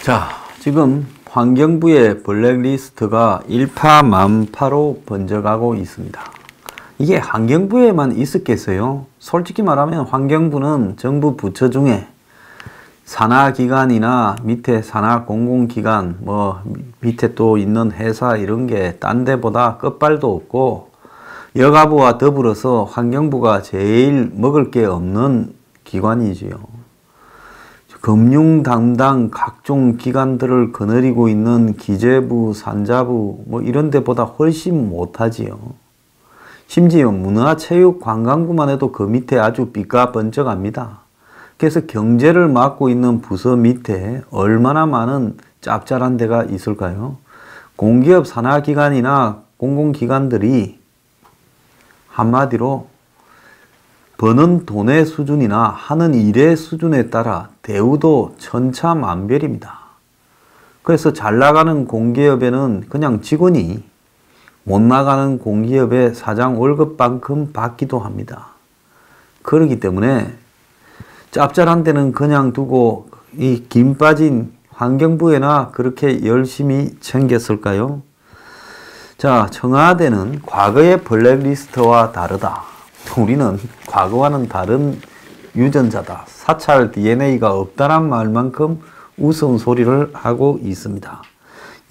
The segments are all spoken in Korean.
자, 지금 환경부의 블랙리스트가 일파만파로 번져가고 있습니다. 이게 환경부에만 있었겠어요? 솔직히 말하면 환경부는 정부 부처 중에 산하기관이나 밑에 산하공공기관, 밑에 또 있는 회사 이런 게 딴 데보다 끝발도 없고, 여가부와 더불어서 환경부가 제일 먹을 게 없는 기관이지요. 금융 담당 각종 기관들을 거느리고 있는 기재부, 산자부 이런 데보다 훨씬 못하지요. 심지어 문화체육관광부만 해도 그 밑에 아주 삐까번쩍합니다. 그래서 경제를 맡고 있는 부서 밑에 얼마나 많은 짭짤한 데가 있을까요? 공기업 산하기관이나 공공기관들이 한마디로 버는 돈의 수준이나 하는 일의 수준에 따라 대우도 천차만별입니다. 그래서 잘 나가는 공기업에는 그냥 직원이 못 나가는 공기업의 사장 월급만큼 받기도 합니다. 그렇기 때문에 짭짤한 데는 그냥 두고 이 김 빠진 환경부에나 그렇게 열심히 챙겼을까요? 자, 청와대는 과거의 블랙리스트와 다르다. 우리는 과거와는 다른 유전자다. 사찰 DNA가 없다란 말만큼 우스운소리를 하고 있습니다.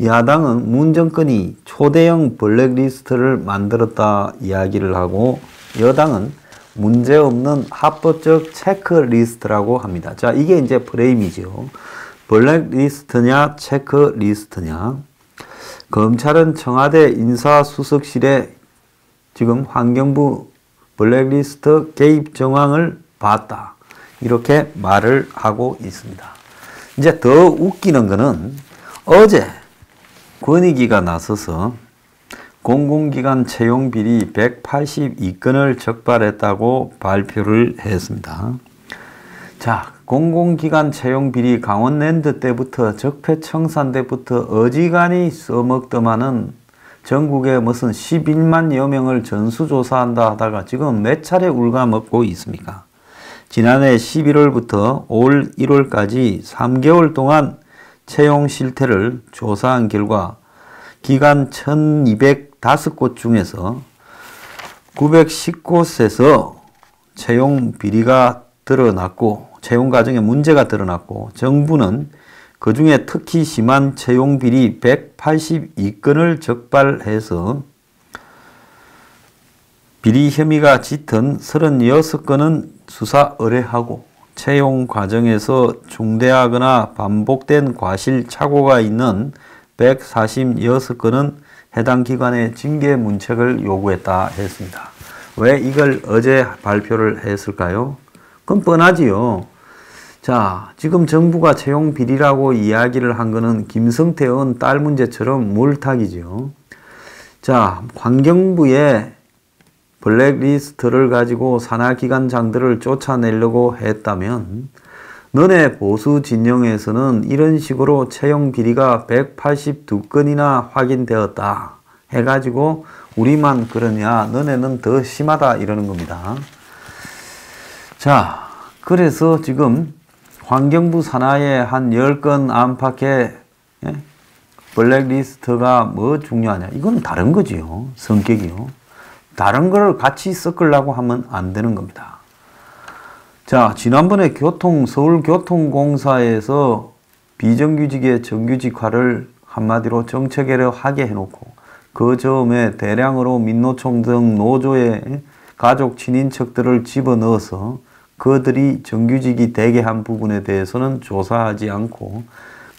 야당은 문 정권이 초대형 블랙리스트를 만들었다 이야기를 하고, 여당은 문제없는 합법적 체크리스트라고 합니다. 자, 이게 이제 프레임이죠. 블랙리스트냐 체크리스트냐. 검찰은 청와대 인사수석실에 지금 환경부 블랙리스트 개입 정황을 봤다, 이렇게 말을 하고 있습니다. 이제 더 웃기는 거는 어제 권익위가 나서서 공공기관 채용 비리 182건을 적발했다고 발표를 했습니다. 자, 공공기관 채용 비리 강원랜드 때부터 적폐청산 때부터 어지간히 써먹더만은 전국에 무슨 11만여 명을 전수조사한다 하다가 지금 몇 차례 울가먹고 있습니까? 지난해 11월부터 올 1월까지 3개월 동안 채용 실태를 조사한 결과 기관 1205곳 중에서 910곳에서 채용 비리가 드러났고, 채용 과정에 문제가 드러났고, 정부는 그 중에 특히 심한 채용 비리 182건을 적발해서 비리 혐의가 짙은 36건은 수사 의뢰하고, 채용 과정에서 중대하거나 반복된 과실 착오가 있는 146건은 해당 기관에 징계 문책을 요구했다 했습니다. 왜 이걸 어제 발표를 했을까요? 그건 뻔하지요. 자, 지금 정부가 채용 비리라고 이야기를 한 거는 김성태 의원 딸 문제처럼 물타기죠. 자, 환경부의 블랙리스트를 가지고 산하기관장들을 쫓아내려고 했다면, 너네 보수 진영에서는 이런 식으로 채용 비리가 182건이나 확인되었다 해가지고 우리만 그러냐, 너네는 더 심하다 이러는 겁니다. 자, 그래서 지금 환경부 산하에 한 10건 안팎의 블랙리스트가 뭐 중요하냐, 이건 다른 거지요. 성격이요. 다른 걸 같이 섞으려고 하면 안 되는 겁니다. 자, 지난번에 서울교통공사에서 비정규직의 정규직화를 한마디로 정책회로 하게 해놓고, 그 즈음에 대량으로 민노총 등 노조의 가족 친인척들을 집어넣어서 그들이 정규직이 되게 한 부분에 대해서는 조사하지 않고,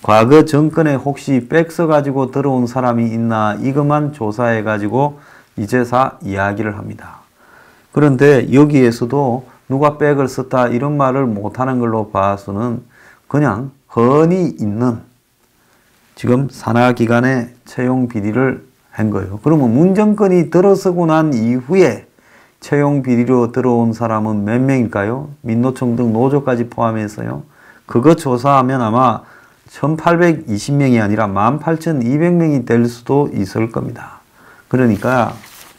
과거 정권에 혹시 백 써가지고 들어온 사람이 있나 이것만 조사해가지고 이제사 이야기를 합니다. 그런데 여기에서도 누가 백을 썼다 이런 말을 못하는 걸로 봐서는 그냥 흔히 있는 지금 산하기관의 채용 비리를 한 거예요. 그러면 문정권이 들어서고 난 이후에 채용 비리로 들어온 사람은 몇 명일까요? 민노총 등 노조까지 포함해서요. 그거 조사하면 아마 1820명이 아니라 18,200명이 될 수도 있을 겁니다. 그러니까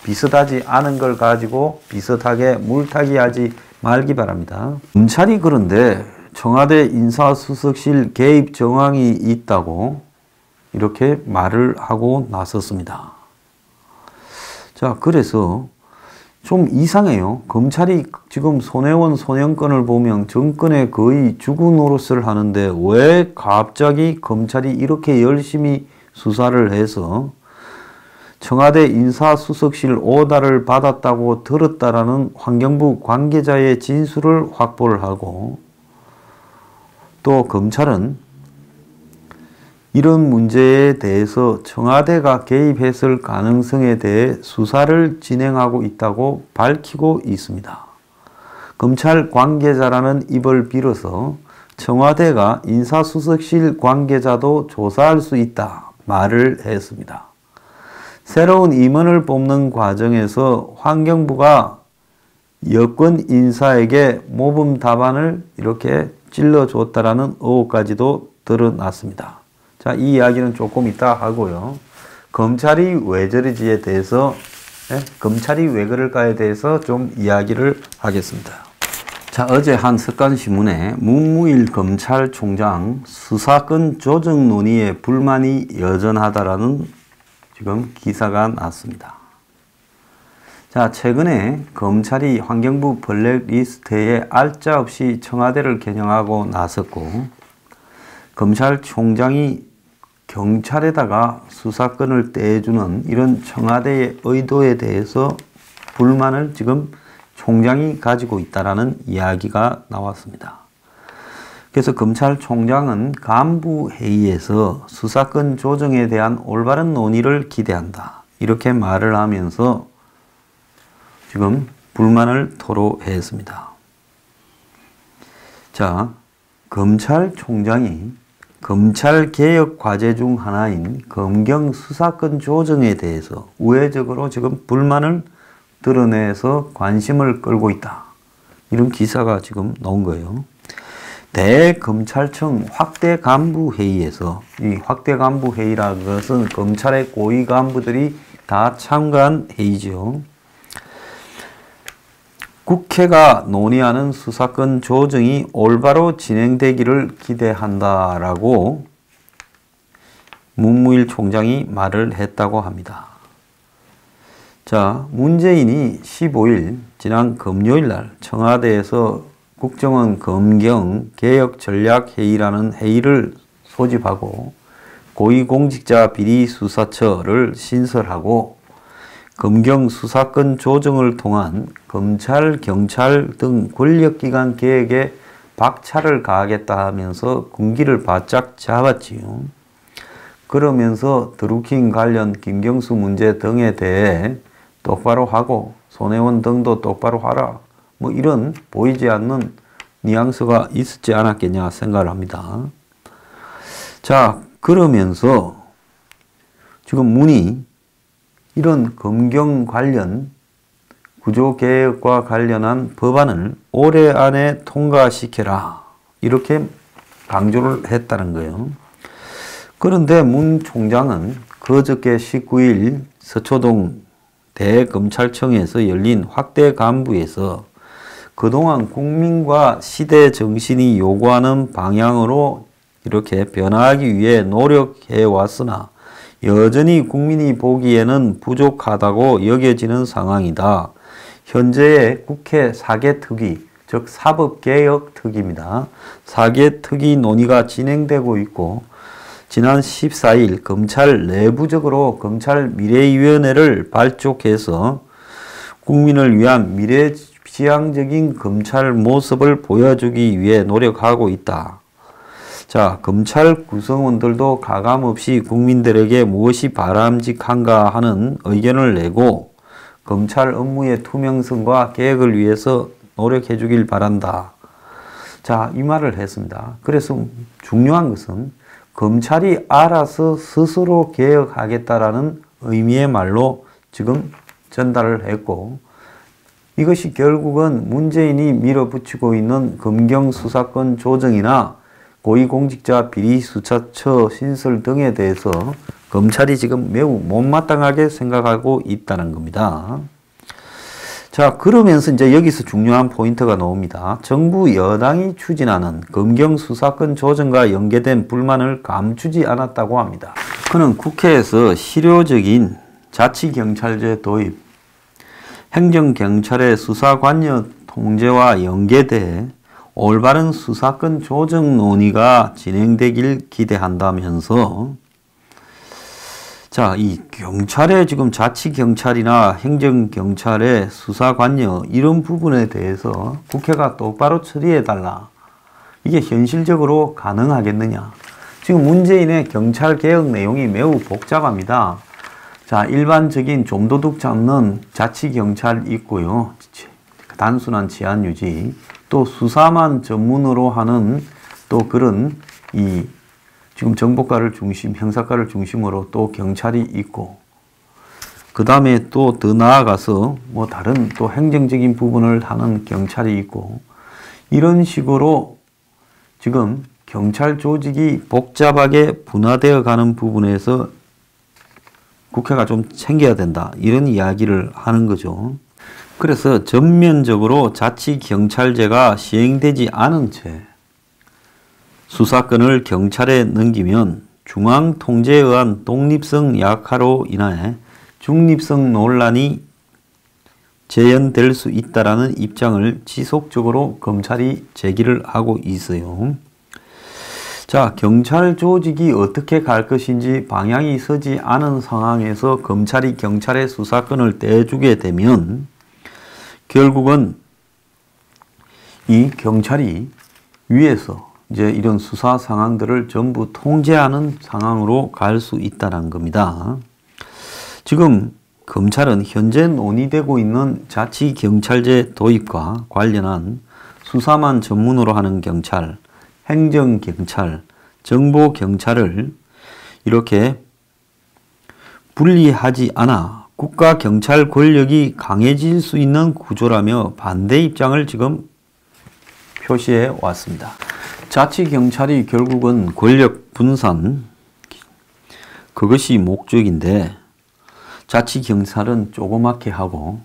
비슷하지 않은 걸 가지고 비슷하게 물타기하지 말기 바랍니다. 검찰이 그런데 청와대 인사수석실 개입 정황이 있다고 이렇게 말을 하고 나섰습니다. 자, 그래서 좀 이상해요. 검찰이 지금 손혜원 소년건을 보면 정권에 거의 주구 노릇을 하는데 왜 갑자기 검찰이 이렇게 열심히 수사를 해서 청와대 인사수석실 오다를 받았다고 들었다라는 환경부 관계자의 진술을 확보를 하고, 또 검찰은 이런 문제에 대해서 청와대가 개입했을 가능성에 대해 수사를 진행하고 있다고 밝히고 있습니다. 검찰 관계자라는 입을 빌어서 청와대가 인사수석실 관계자도 조사할 수 있다 말을 했습니다. 새로운 임원을 뽑는 과정에서 환경부가 여권 인사에게 모범 답안을 이렇게 찔러줬다라는 의혹까지도 드러났습니다. 자, 이 이야기는 조금 이따 하고요. 검찰이 왜 저러지에 대해서, 검찰이 왜 그럴까에 대해서 좀 이야기를 하겠습니다. 자, 어제 한 석간신문에 문무일 검찰총장 수사권 조정 논의에 불만이 여전하다라는 지금 기사가 났습니다. 자, 최근에 검찰이 환경부 블랙리스트에 알짜 없이 청와대를 겨냥하고 나섰고, 검찰총장이 경찰에다가 수사권을 떼주는 이런 청와대의 의도에 대해서 불만을 지금 총장이 가지고 있다라는 이야기가 나왔습니다. 그래서 검찰총장은 간부회의에서 수사권 조정에 대한 올바른 논의를 기대한다, 이렇게 말을 하면서 지금 불만을 토로했습니다. 자, 검찰총장이 검찰개혁 과제 중 하나인 검경 수사권 조정에 대해서 우회적으로 지금 불만을 드러내서 관심을 끌고 있다, 이런 기사가 지금 나온 거예요. 대검찰청 확대 간부 회의에서, 이 확대 간부 회의라는 것은 검찰의 고위 간부들이 다 참가한 회의죠. 국회가 논의하는 수사권 조정이 올바로 진행되기를 기대한다라고 문무일 총장이 말을 했다고 합니다. 자, 문재인이 15일 지난 금요일 날 청와대에서 국정원 검경 개혁 전략 회의라는 회의를 소집하고 고위공직자 비리수사처를 신설하고 검경 수사권 조정을 통한 검찰, 경찰 등 권력기관 개혁에 박차를 가하겠다 하면서 군기를 바짝 잡았지요. 그러면서 드루킹 관련 김경수 문제 등에 대해 똑바로 하고 손혜원 등도 똑바로 하라, 뭐 이런 보이지 않는 뉘앙스가 있었지 않았겠냐 생각을 합니다. 자, 그러면서 지금 문이 이런 검경 관련 구조개혁과 관련한 법안을 올해 안에 통과시켜라, 이렇게 강조를 했다는 거예요. 그런데 문 총장은 그저께 19일 서초동 대검찰청에서 열린 확대 간부에서 그동안 국민과 시대 정신이 요구하는 방향으로 이렇게 변화하기 위해 노력해 왔으나 여전히 국민이 보기에는 부족하다고 여겨지는 상황이다. 현재의 국회 4개 특위, 즉 사법개혁 특위입니다. 4개 특위 논의가 진행되고 있고, 지난 14일 검찰 내부적으로 검찰미래위원회를 발족해서 국민을 위한 미래지향적인 검찰 모습을 보여주기 위해 노력하고 있다. 자, 검찰 구성원들도 가감없이 국민들에게 무엇이 바람직한가 하는 의견을 내고 검찰 업무의 투명성과 개혁을 위해서 노력해 주길 바란다. 자, 이 말을 했습니다. 그래서 중요한 것은 검찰이 알아서 스스로 개혁하겠다라는 의미의 말로 지금 전달을 했고, 이것이 결국은 문재인이 밀어붙이고 있는 검경 수사권 조정이나 고위공직자 비리수사처 신설 등에 대해서 검찰이 지금 매우 못마땅하게 생각하고 있다는 겁니다. 자, 그러면서 이제 여기서 중요한 포인트가 나옵니다. 정부 여당이 추진하는 검경 수사권 조정과 연계된 불만을 감추지 않았다고 합니다. 그는 국회에서 실효적인 자치경찰제 도입, 행정경찰의 수사관여 통제와 연계돼 올바른 수사권 조정 논의가 진행되길 기대한다면서, 자, 이 경찰의 지금 자치경찰이나 행정경찰의 수사관여 이런 부분에 대해서 국회가 똑바로 처리해달라. 이게 현실적으로 가능하겠느냐. 지금 문재인의 경찰개혁 내용이 매우 복잡합니다. 자, 일반적인 좀도둑 잡는 자치경찰 있고요. 단순한 치안유지, 또 수사만 전문으로 하는 또 그런 지금 정보과를 형사과를 중심으로 또 경찰이 있고, 그 다음에 또 더 나아가서 뭐 다른 또 행정적인 부분을 하는 경찰이 있고, 이런 식으로 지금 경찰 조직이 복잡하게 분화되어 가는 부분에서 국회가 좀 챙겨야 된다. 이런 이야기를 하는 거죠. 그래서 전면적으로 자치경찰제가 시행되지 않은 채 수사권을 경찰에 넘기면 중앙 통제에 의한 독립성 약화로 인해 중립성 논란이 재현될 수 있다라는 입장을 지속적으로 검찰이 제기를 하고 있어요. 자, 경찰 조직이 어떻게 갈 것인지 방향이 서지 않은 상황에서 검찰이 경찰의 수사권을 떼주게 되면 결국은 이 경찰이 위에서 이제 이런 수사 상황들을 전부 통제하는 상황으로 갈 수 있다는 겁니다. 지금 검찰은 현재 논의되고 있는 자치경찰제 도입과 관련한 수사만 전문으로 하는 경찰, 행정경찰, 정보경찰을 이렇게 분리하지 않아 국가경찰 권력이 강해질 수 있는 구조라며 반대 입장을 지금 표시해 왔습니다. 자치경찰이 결국은 권력 분산, 그것이 목적인데 자치경찰은 조그맣게 하고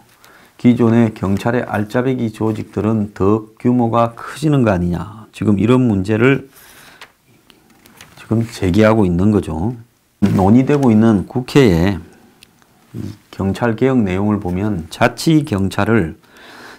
기존의 경찰의 알짜배기 조직들은 더 규모가 커지는 거 아니냐. 지금 이런 문제를 지금 제기하고 있는 거죠. 논의되고 있는 국회에 경찰개혁 내용을 보면 자치경찰을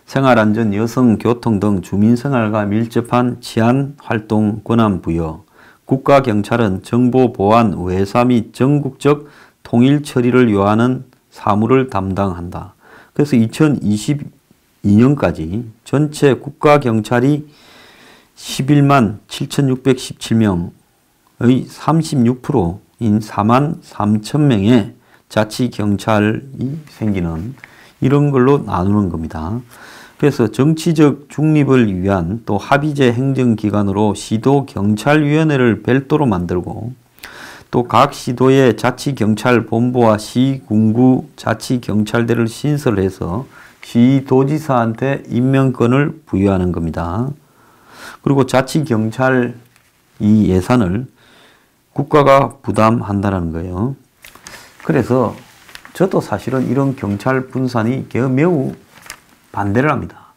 생활안전, 여성, 교통 등 주민생활과 밀접한 치안활동 권한 부여, 국가경찰은 정보 보안, 외사 및 전국적 통일 처리를 요하는 사무를 담당한다. 그래서 2022년까지 전체 국가경찰이 11만 7,617명의 36%인 4만 3천 명의 자치경찰이 생기는 이런 걸로 나누는 겁니다. 그래서 정치적 중립을 위한 또 합의제 행정기관으로 시도경찰위원회를 별도로 만들고 또 각 시도의 자치경찰본부와 시군구 자치경찰대를 신설해서 시도지사한테 임명권을 부여하는 겁니다. 그리고 자치경찰 이 예산을 국가가 부담한다는 거예요. 그래서 저도 사실은 이런 경찰 분산이 매우 반대를 합니다.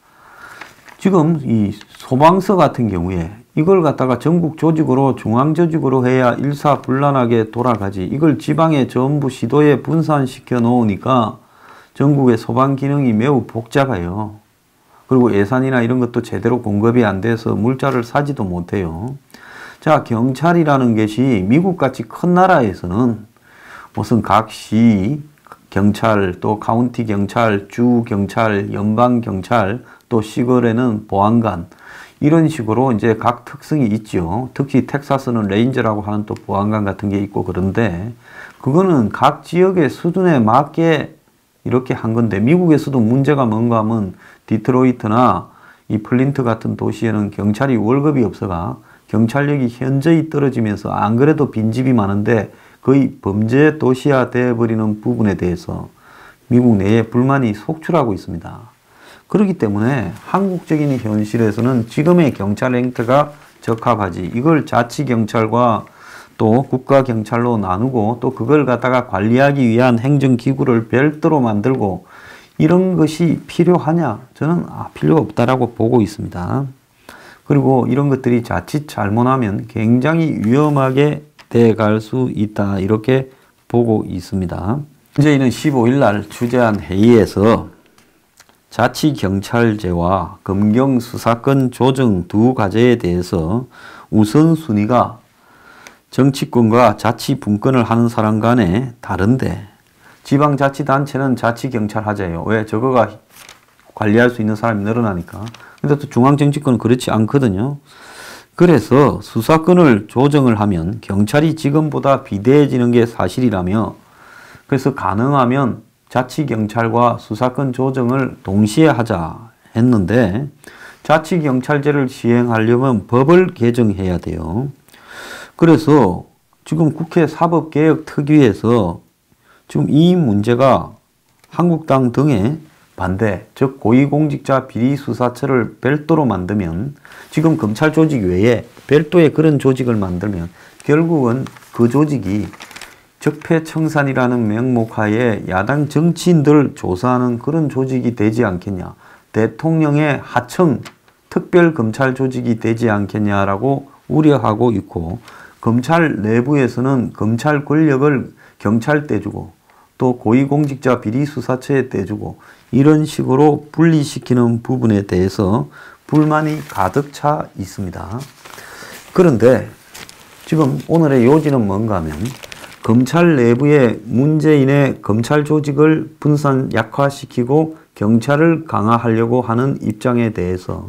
지금 이 소방서 같은 경우에 이걸 갖다가 전국 조직으로 중앙 조직으로 해야 일사불란하게 돌아가지, 이걸 지방에 전부 시도에 분산시켜 놓으니까 전국의 소방 기능이 매우 복잡해요. 그리고 예산이나 이런 것도 제대로 공급이 안 돼서 물자를 사지도 못해요. 자, 경찰이라는 것이 미국같이 큰 나라에서는 무슨 각 시 경찰, 또 카운티 경찰, 주 경찰, 연방 경찰, 또 시골에는 보안관, 이런 식으로 이제 각 특성이 있죠. 특히 텍사스는 레인저라고 하는 또 보안관 같은 게 있고, 그런데 그거는 각 지역의 수준에 맞게 이렇게 한 건데, 미국에서도 문제가 뭔가 하면 디트로이트나 이 플린트 같은 도시에는 경찰이 월급이 없어가 경찰력이 현저히 떨어지면서 안 그래도 빈집이 많은데 거의 범죄 도시화 되어버리는 부분에 대해서 미국 내에 불만이 속출하고 있습니다. 그렇기 때문에 한국적인 현실에서는 지금의 경찰 행태가 적합하지, 이걸 자치경찰과 또 국가경찰로 나누고 또 그걸 갖다가 관리하기 위한 행정기구를 별도로 만들고 이런 것이 필요하냐? 저는 필요 없다라고 보고 있습니다. 그리고 이런 것들이 자칫 잘못하면 굉장히 위험하게 돼갈 수 있다, 이렇게 보고 있습니다. 문재인은 15일 날 주재한 회의에서 자치경찰제와 검경수사권 조정 두 과제에 대해서 우선순위가 정치권과 자치분권을 하는 사람 간에 다른데, 지방자치단체는 자치경찰 하자예요. 왜? 저거가 관리할 수 있는 사람이 늘어나니까. 근데 또 중앙정치권은 그렇지 않거든요. 그래서 수사권을 조정을 하면 경찰이 지금보다 비대해지는 게 사실이라며, 그래서 가능하면 자치경찰과 수사권 조정을 동시에 하자 했는데, 자치경찰제를 시행하려면 법을 개정해야 돼요. 그래서 지금 국회 사법개혁특위에서 지금 이 문제가 한국당 등의 반대, 즉 고위공직자 비리수사처를 별도로 만들면, 지금 검찰 조직 외에 별도의 그런 조직을 만들면 결국은 그 조직이 적폐청산이라는 명목하에 야당 정치인들을 조사하는 그런 조직이 되지 않겠냐, 대통령의 하청 특별검찰 조직이 되지 않겠냐라고 우려하고 있고, 검찰 내부에서는 검찰 권력을 경찰 떼주고 또 고위공직자 비리수사처에 떼주고 이런 식으로 분리시키는 부분에 대해서 불만이 가득 차 있습니다. 그런데 지금 오늘의 요지는 뭔가 하면, 검찰 내부에 문재인의 검찰 조직을 분산 약화시키고 경찰을 강화하려고 하는 입장에 대해서,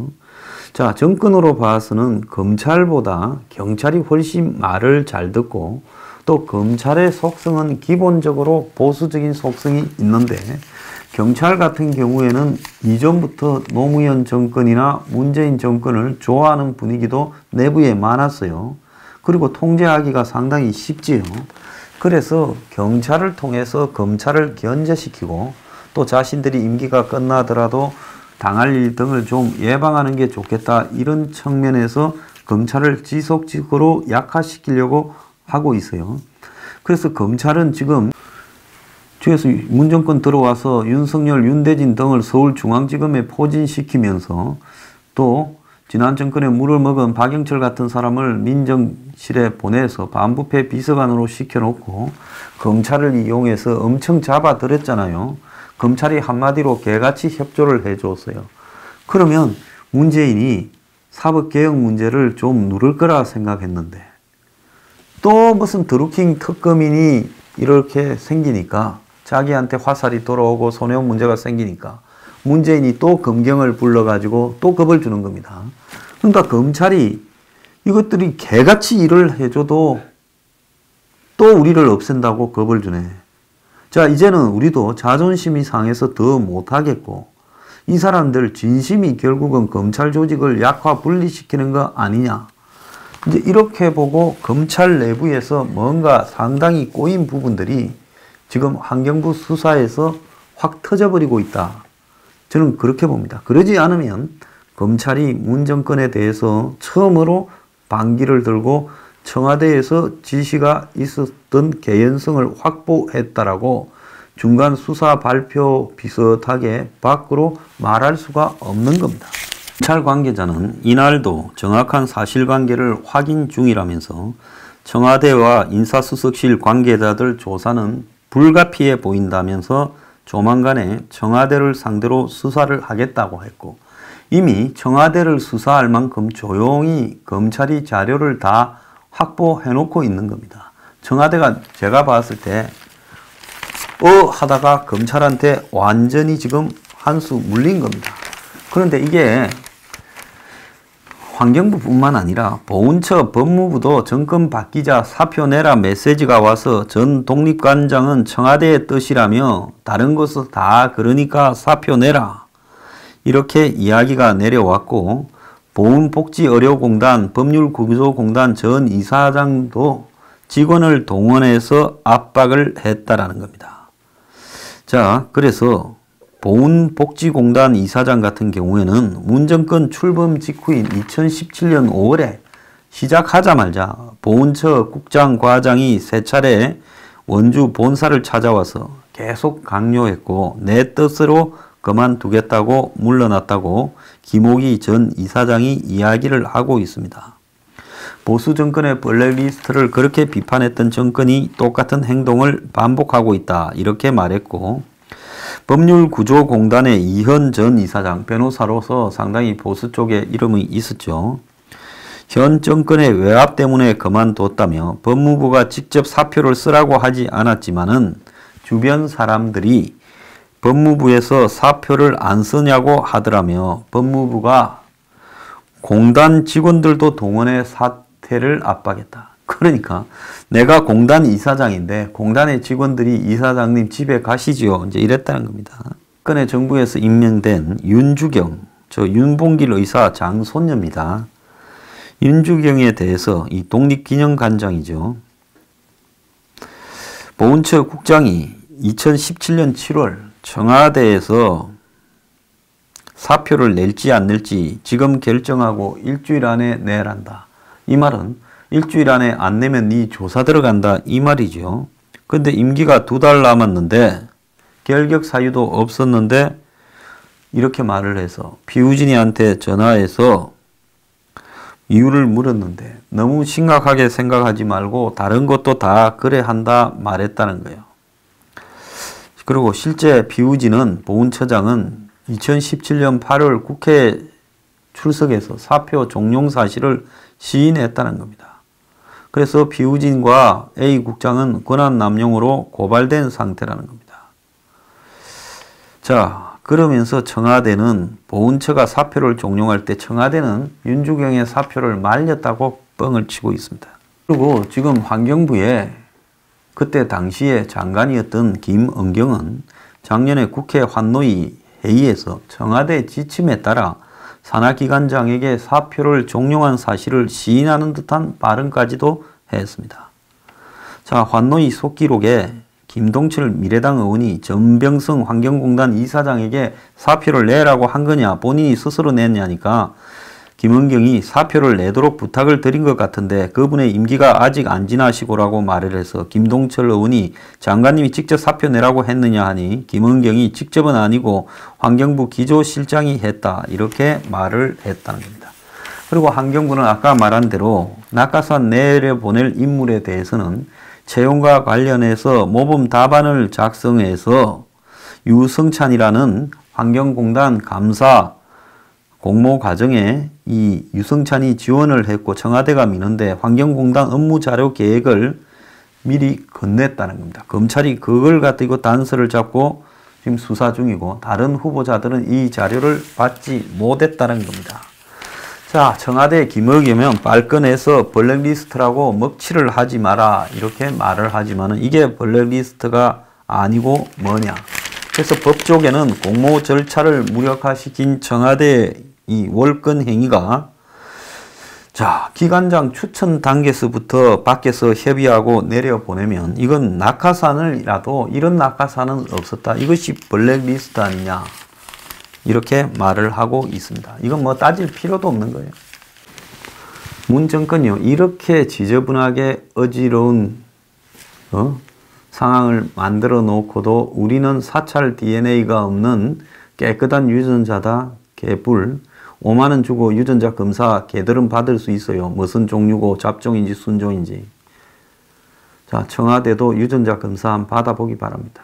자, 정권으로 봐서는 검찰보다 경찰이 훨씬 말을 잘 듣고, 또 검찰의 속성은 기본적으로 보수적인 속성이 있는데, 경찰 같은 경우에는 이전부터 노무현 정권이나 문재인 정권을 좋아하는 분위기도 내부에 많았어요. 그리고 통제하기가 상당히 쉽지요. 그래서 경찰을 통해서 검찰을 견제시키고, 또 자신들이 임기가 끝나더라도 당할 일 등을 좀 예방하는 게 좋겠다, 이런 측면에서 검찰을 지속적으로 약화시키려고 하고 있어요. 그래서 검찰은 지금 주에서 문정권 들어와서 윤석열, 윤대진 등을 서울중앙지검에 포진시키면서, 또 지난 정권에 물을 먹은 박영철 같은 사람을 민정실에 보내서 반부패 비서관으로 시켜놓고 검찰을 이용해서 엄청 잡아들였잖아요. 검찰이 한마디로 개같이 협조를 해줬어요. 그러면 문재인이 사법개혁 문제를 좀 누를 거라 생각했는데, 또 무슨 드루킹 특검인이 이렇게 생기니까, 자기한테 화살이 돌아오고 손해원 문제가 생기니까 문재인이 또 검경을 불러가지고 또 겁을 주는 겁니다. 그러니까 검찰이 이것들이 개같이 일을 해줘도 또 우리를 없앤다고 겁을 주네. 자, 이제는 우리도 자존심이 상해서 더 못하겠고, 이 사람들 진심이 결국은 검찰 조직을 약화 분리시키는 거 아니냐, 이제 이렇게 보고 검찰 내부에서 뭔가 상당히 꼬인 부분들이 지금 환경부 수사에서 확 터져버리고 있다, 저는 그렇게 봅니다. 그러지 않으면 검찰이 문 정권에 대해서 처음으로 반기를 들고 청와대에서 지시가 있었던 개연성을 확보했다라고 중간 수사 발표 비슷하게 밖으로 말할 수가 없는 겁니다. 검찰 관계자는 이날도 정확한 사실관계를 확인 중이라면서 청와대와 인사수석실 관계자들 조사는 불가피해 보인다면서 조만간에 청와대를 상대로 수사를 하겠다고 했고, 이미 청와대를 수사할 만큼 조용히 검찰이 자료를 다 확보해 놓고 있는 겁니다. 청와대가 제가 봤을 때 하다가 검찰한테 완전히 지금 한 수 물린 겁니다. 그런데 이게 환경부뿐만 아니라 보훈처, 법무부도 정권 바뀌자 사표 내라 메시지가 와서 전 독립관장은 청와대의 뜻이라며 다른 곳은 다 그러니까 사표 내라, 이렇게 이야기가 내려왔고, 보훈복지의료공단, 법률구조공단 전 이사장도 직원을 동원해서 압박을 했다라는 겁니다. 자, 그래서 보훈복지공단 이사장 같은 경우에는 문정권 출범 직후인 2017년 5월에 시작하자마자 보훈처 국장, 과장이 세 차례 원주 본사를 찾아와서 계속 강요했고 내 뜻으로 그만두겠다고 물러났다고 김옥의 전 이사장이 이야기를 하고 있습니다. 보수 정권의 블랙리스트를 그렇게 비판했던 정권이 똑같은 행동을 반복하고 있다 이렇게 말했고, 법률구조공단의 이현 전 이사장, 변호사로서 상당히 보수 쪽에 이름이 있었죠. 현 정권의 외압 때문에 그만뒀다며 법무부가 직접 사표를 쓰라고 하지 않았지만은 주변 사람들이 법무부에서 사표를 안 쓰냐고 하더라며 법무부가 공단 직원들도 동원해 사퇴를 압박했다. 그러니까 내가 공단 이사장인데 공단의 직원들이 이사장님 집에 가시지요. 이제 이랬다는 겁니다. 최근에 정부에서 임명된 윤주경, 저 윤봉길 의사 장손녀입니다. 윤주경에 대해서 이 독립기념관장이죠. 보훈처 국장이 2017년 7월 청와대에서 사표를 낼지 안 낼지 지금 결정하고 일주일 안에 내란다. 이 말은 일주일 안에 안 내면 네 조사 들어간다 이 말이죠. 근데 임기가 2달 남았는데 결격 사유도 없었는데 이렇게 말을 해서 피우진이한테 전화해서 이유를 물었는데 너무 심각하게 생각하지 말고 다른 것도 다 그래 한다 말했다는 거예요. 그리고 실제 피우진은 보훈처장은 2017년 8월 국회에 출석해서 사표 종용 사실을 시인했다는 겁니다. 그래서 피우진과 A 국장은 권한 남용으로 고발된 상태라는 겁니다. 자, 그러면서 청와대는 보훈처가 사표를 종용할 때 청와대는 윤주경의 사표를 말렸다고 뻥을 치고 있습니다. 그리고 지금 환경부에 그때 당시에 장관이었던 김은경은 작년에 국회 환노위 회의에서 청와대 지침에 따라 산하기관장에게 사표를 종용한 사실을 시인하는 듯한 발언까지도 했습니다. 자, 환노위 속기록에 김동철 미래당 의원이 전병성 환경공단 이사장에게 사표를 내라고 한 거냐 본인이 스스로 냈냐니까 김은경이 사표를 내도록 부탁을 드린 것 같은데 그분의 임기가 아직 안 지나시고라고 말을 해서 김동철 의원이 장관님이 직접 사표 내라고 했느냐 하니 김은경이 직접은 아니고 환경부 기조실장이 했다 이렇게 말을 했다는 겁니다. 그리고 환경부는 아까 말한 대로 낙하산 내려보낼 인물에 대해서는 채용과 관련해서 모범 답안을 작성해서 유성찬이라는 환경공단 감사 공모 과정에 이 유성찬이 지원을 했고 청와대가 미는데 환경공단 업무자료 계획을 미리 건넸다는 겁니다. 검찰이 그걸 가지고 단서를 잡고 지금 수사 중이고 다른 후보자들은 이 자료를 받지 못했다는 겁니다. 자, 청와대 김의겸은 발끈해서 블랙리스트라고 먹칠을 하지 마라 이렇게 말을 하지만은 이게 블랙리스트가 아니고 뭐냐. 그래서 법조계는 공모 절차를 무력화시킨 청와대의 이 월권 행위가 자, 기관장 추천 단계에서부터 밖에서 협의하고 내려보내면 이건 낙하산을라도 이런 낙하산은 없었다. 이것이 블랙리스트 아니냐. 이렇게 말을 하고 있습니다. 이건 뭐 따질 필요도 없는 거예요. 문 정권이요. 이렇게 지저분하게 어지러운 상황을 만들어 놓고도 우리는 사찰 DNA가 없는 깨끗한 유전자다. 개뿔. 5만 원 주고 유전자 검사 걔들은 받을 수 있어요. 무슨 종류고 잡종인지 순종인지. 자, 청와대도 유전자 검사 한번 받아보기 바랍니다.